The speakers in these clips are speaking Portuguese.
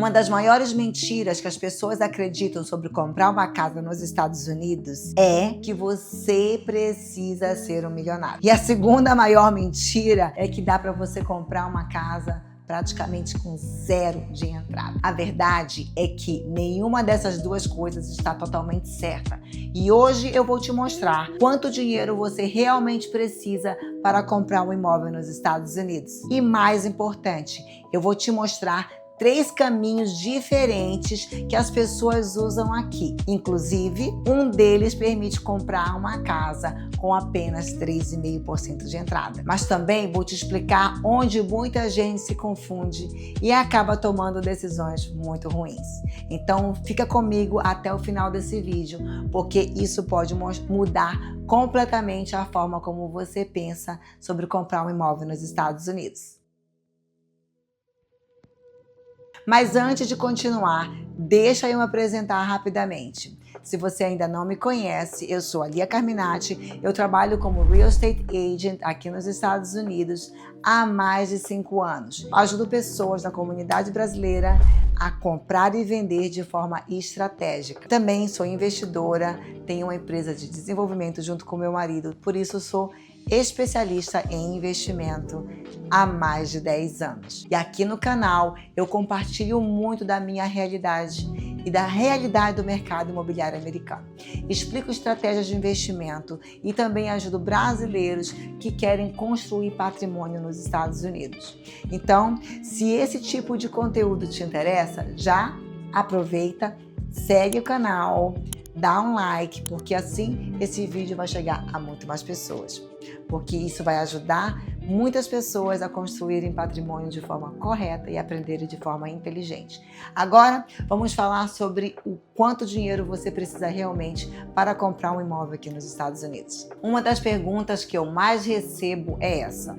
Uma das maiores mentiras que as pessoas acreditam sobre comprar uma casa nos Estados Unidos é que você precisa ser um milionário. E a segunda maior mentira é que dá para você comprar uma casa praticamente com zero de entrada. A verdade é que nenhuma dessas duas coisas está totalmente certa. E hoje eu vou te mostrar quanto dinheiro você realmente precisa para comprar um imóvel nos Estados Unidos. E mais importante, eu vou te mostrar 3 caminhos diferentes que as pessoas usam aqui. Inclusive, um deles permite comprar uma casa com apenas 3,5% de entrada. Mas também vou te explicar onde muita gente se confunde e acaba tomando decisões muito ruins. Então, fica comigo até o final desse vídeo, porque isso pode mudar completamente a forma como você pensa sobre comprar um imóvel nos Estados Unidos. Mas antes de continuar, deixa eu me apresentar rapidamente. Se você ainda não me conhece, eu sou a Lia Carminati, eu trabalho como Real Estate Agent aqui nos Estados Unidos há mais de 5 anos. Ajudo pessoas da comunidade brasileira a comprar e vender de forma estratégica. Também sou investidora, tenho uma empresa de desenvolvimento junto com meu marido, por isso sou especialista em investimento há mais de 10 anos. E aqui no canal eu compartilho muito da minha realidade e da realidade do mercado imobiliário americano. Explico estratégias de investimento e também ajudo brasileiros que querem construir patrimônio nos Estados Unidos. Então, se esse tipo de conteúdo te interessa, já aproveita, segue o canal, dá um like, porque assim esse vídeo vai chegar a muito mais pessoas. Porque isso vai ajudar muitas pessoas a construírem patrimônio de forma correta e aprenderem de forma inteligente. Agora, vamos falar sobre o quanto dinheiro você precisa realmente para comprar um imóvel aqui nos Estados Unidos. Uma das perguntas que eu mais recebo é essa: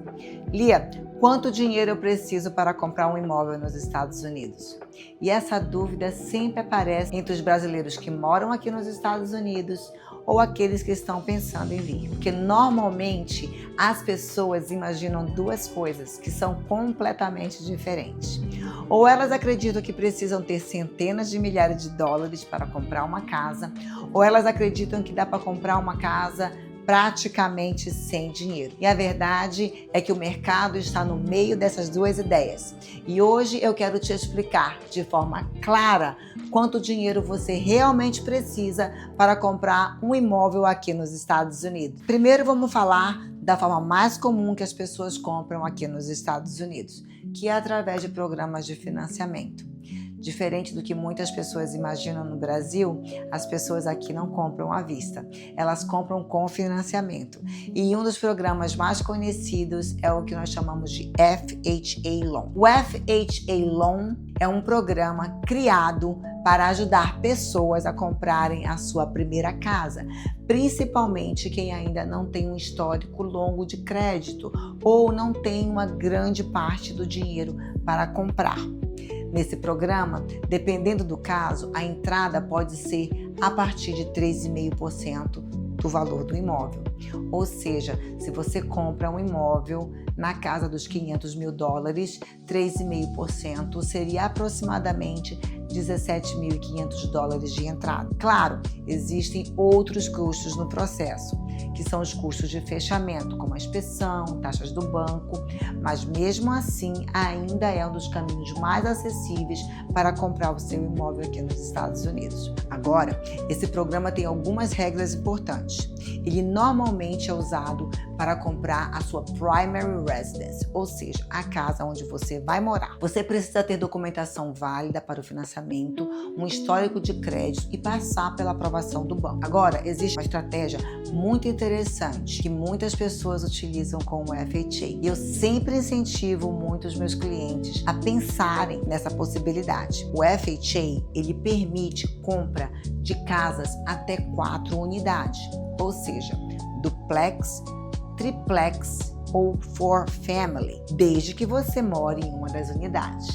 Lia, quanto dinheiro eu preciso para comprar um imóvel nos Estados Unidos? E essa dúvida sempre aparece entre os brasileiros que moram aqui nos Estados Unidos ou aqueles que estão pensando em vir. Porque normalmente as pessoas imaginam duas coisas que são completamente diferentes. Ou elas acreditam que precisam ter centenas de milhares de dólares para comprar uma casa, ou elas acreditam que dá para comprar uma casa praticamente sem dinheiro. E a verdade é que o mercado está no meio dessas duas ideias. E hoje eu quero te explicar de forma clara quanto dinheiro você realmente precisa para comprar um imóvel aqui nos Estados Unidos. Primeiro vamos falar da forma mais comum que as pessoas compram aqui nos Estados Unidos, que é através de programas de financiamento. Diferente do que muitas pessoas imaginam no Brasil, as pessoas aqui não compram à vista, elas compram com financiamento. E um dos programas mais conhecidos é o que nós chamamos de FHA Loan. O FHA Loan é um programa criado para ajudar pessoas a comprarem a sua primeira casa, principalmente quem ainda não tem um histórico longo de crédito ou não tem uma grande parte do dinheiro para comprar. Nesse programa, dependendo do caso, a entrada pode ser a partir de 3,5% do valor do imóvel. Ou seja, se você compra um imóvel na casa dos $500 mil, 3,5% seria aproximadamente $17.500 de entrada. Claro, existem outros custos no processo, que são os custos de fechamento, como a inspeção, taxas do banco, mas mesmo assim ainda é um dos caminhos mais acessíveis para comprar o seu imóvel aqui nos Estados Unidos. Agora, esse programa tem algumas regras importantes. Ele normalmente é usado para comprar a sua primary residence, ou seja, a casa onde você vai morar. Você precisa ter documentação válida para o financiamento, um histórico de crédito e passar pela aprovação do banco. Agora, existe uma estratégia muito interessante que muitas pessoas utilizam com o FHA. E eu sempre incentivo muito os meus clientes a pensarem nessa possibilidade. O FHA, ele permite compra de casas até 4 unidades, ou seja, duplex, triplex ou for family, desde que você more em uma das unidades.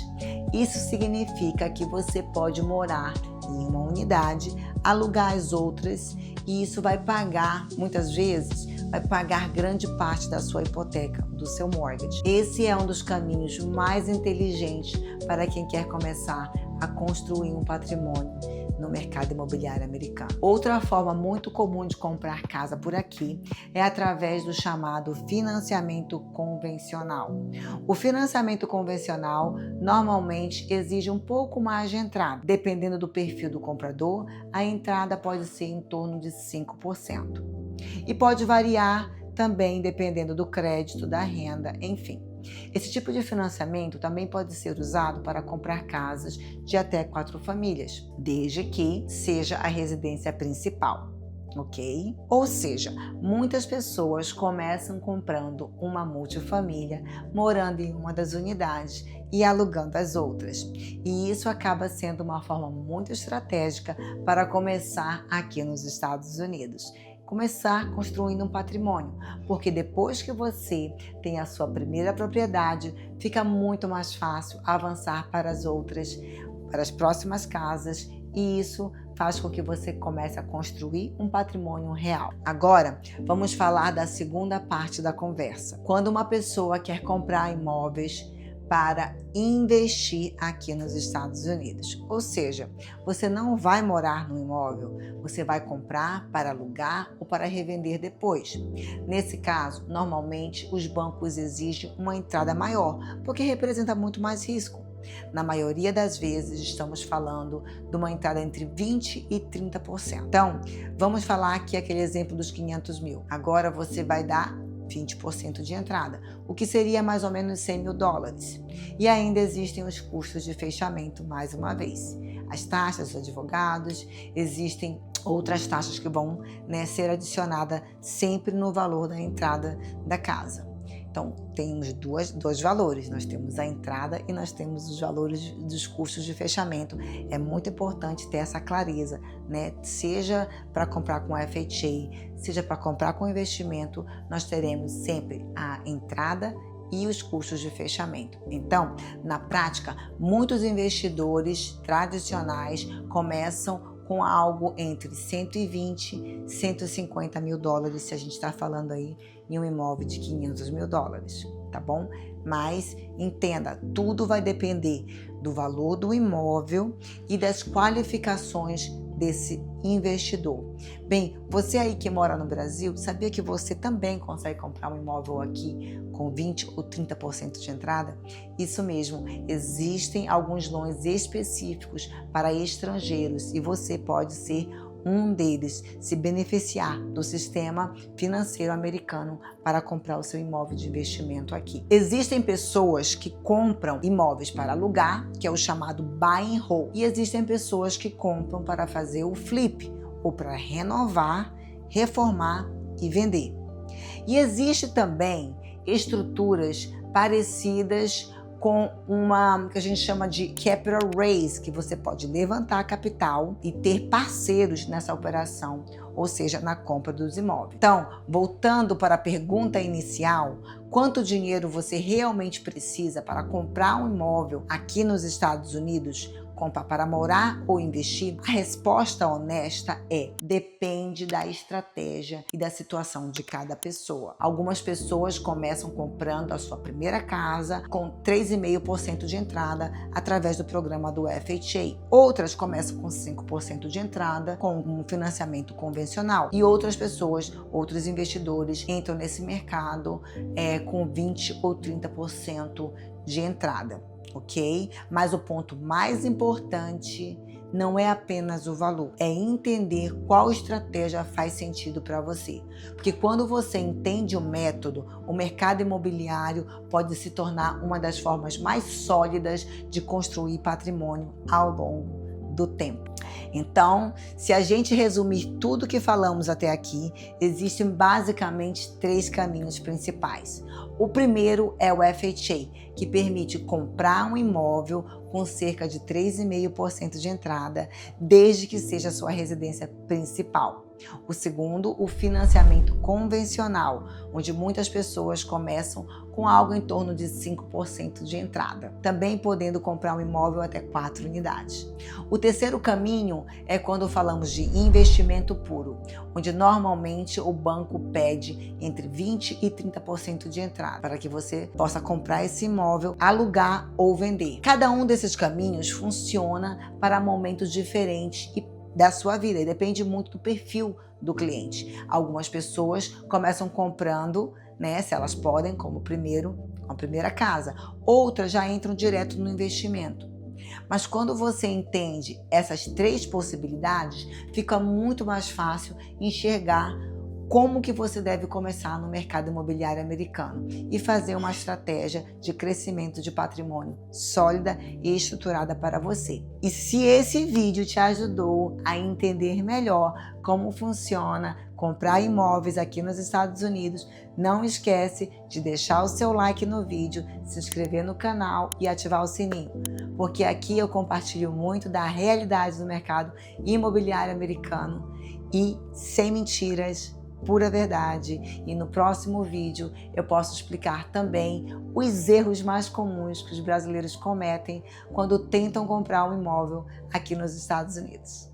Isso significa que você pode morar em uma unidade, alugar as outras e isso vai pagar, muitas vezes, vai pagar grande parte da sua hipoteca, do seu mortgage. Esse é um dos caminhos mais inteligentes para quem quer começar a construir um patrimônio no mercado imobiliário americano. Outra forma muito comum de comprar casa por aqui é através do chamado financiamento convencional. O financiamento convencional normalmente exige um pouco mais de entrada. Dependendo do perfil do comprador, a entrada pode ser em torno de 5%. E pode variar também dependendo do crédito, da renda, enfim. Esse tipo de financiamento também pode ser usado para comprar casas de até 4 famílias, desde que seja a residência principal, ok? Ou seja, muitas pessoas começam comprando uma multifamília, morando em uma das unidades e alugando as outras. E isso acaba sendo uma forma muito estratégica para começar aqui nos Estados Unidos. Começar construindo um patrimônio, porque depois que você tem a sua primeira propriedade, fica muito mais fácil avançar para as outras, para as próximas casas, e isso faz com que você comece a construir um patrimônio real. Agora, vamos falar da segunda parte da conversa. Quando uma pessoa quer comprar imóveis para investir aqui nos Estados Unidos. Ou seja, você não vai morar no imóvel, você vai comprar para alugar ou para revender depois. Nesse caso, normalmente os bancos exigem uma entrada maior, porque representa muito mais risco. Na maioria das vezes, estamos falando de uma entrada entre 20% e 30%. Então, vamos falar aqui aquele exemplo dos 500 mil. Agora você vai dar 20% de entrada, o que seria mais ou menos 100 mil dólares. E ainda existem os custos de fechamento, mais uma vez. As taxas dos advogados, existem outras taxas que vão ser adicionadas sempre no valor da entrada da casa. Então, temos dois valores, nós temos a entrada e nós temos os valores dos custos de fechamento. É muito importante ter essa clareza, né? Seja para comprar com FHA, seja para comprar com investimento, nós teremos sempre a entrada e os custos de fechamento. Então, na prática, muitos investidores tradicionais começam com algo entre 120 e 150 mil dólares, se a gente está falando aí em um imóvel de 500 mil dólares, tá bom? Mas entenda, tudo vai depender do valor do imóvel e das qualificações desse investidor. Bem, você aí que mora no Brasil, sabia que você também consegue comprar um imóvel aqui com 20 ou 30% de entrada? Isso mesmo, existem alguns loans específicos para estrangeiros e você pode ser um deles, se beneficiar do sistema financeiro americano para comprar o seu imóvel de investimento aqui. Existem pessoas que compram imóveis para alugar, que é o chamado buy and hold, e existem pessoas que compram para fazer o flip, ou para renovar, reformar e vender. E existe também estruturas parecidas com uma que a gente chama de capital raise, que você pode levantar capital e ter parceiros nessa operação, ou seja, na compra dos imóveis. Então, voltando para a pergunta inicial, quanto dinheiro você realmente precisa para comprar um imóvel aqui nos Estados Unidos? Comprar para morar ou investir? A resposta honesta é: depende da estratégia e da situação de cada pessoa. Algumas pessoas começam comprando a sua primeira casa com 3,5% de entrada através do programa do FHA. Outras começam com 5% de entrada com um financiamento convencional. E outras pessoas, outros investidores entram nesse mercado com 20 ou 30% de entrada. Ok? Mas o ponto mais importante não é apenas o valor, é entender qual estratégia faz sentido para você. Porque quando você entende o método, o mercado imobiliário pode se tornar uma das formas mais sólidas de construir patrimônio ao longo do tempo. Então, se a gente resumir tudo que falamos até aqui, existem basicamente 3 caminhos principais. O primeiro é o FHA, que permite comprar um imóvel com cerca de 3,5% de entrada, desde que seja a sua residência principal. O segundo, o financiamento convencional, onde muitas pessoas começam com com algo em torno de 5% de entrada, também podendo comprar um imóvel até 4 unidades. O terceiro caminho é quando falamos de investimento puro, onde normalmente o banco pede entre 20% e 30% de entrada, para que você possa comprar esse imóvel, alugar ou vender. Cada um desses caminhos funciona para momentos diferentes da sua vida e depende muito do perfil do cliente. Algumas pessoas começam comprando, se elas podem, como a primeira casa. Outras já entram direto no investimento. Mas quando você entende essas 3 possibilidades, fica muito mais fácil enxergar como que você deve começar no mercado imobiliário americano e fazer uma estratégia de crescimento de patrimônio sólida e estruturada para você. E se esse vídeo te ajudou a entender melhor como funciona comprar imóveis aqui nos Estados Unidos, não esquece de deixar o seu like no vídeo, se inscrever no canal e ativar o sininho, porque aqui eu compartilho muito da realidade do mercado imobiliário americano e sem mentiras, pura verdade. E no próximo vídeo eu posso explicar também os erros mais comuns que os brasileiros cometem quando tentam comprar um imóvel aqui nos Estados Unidos.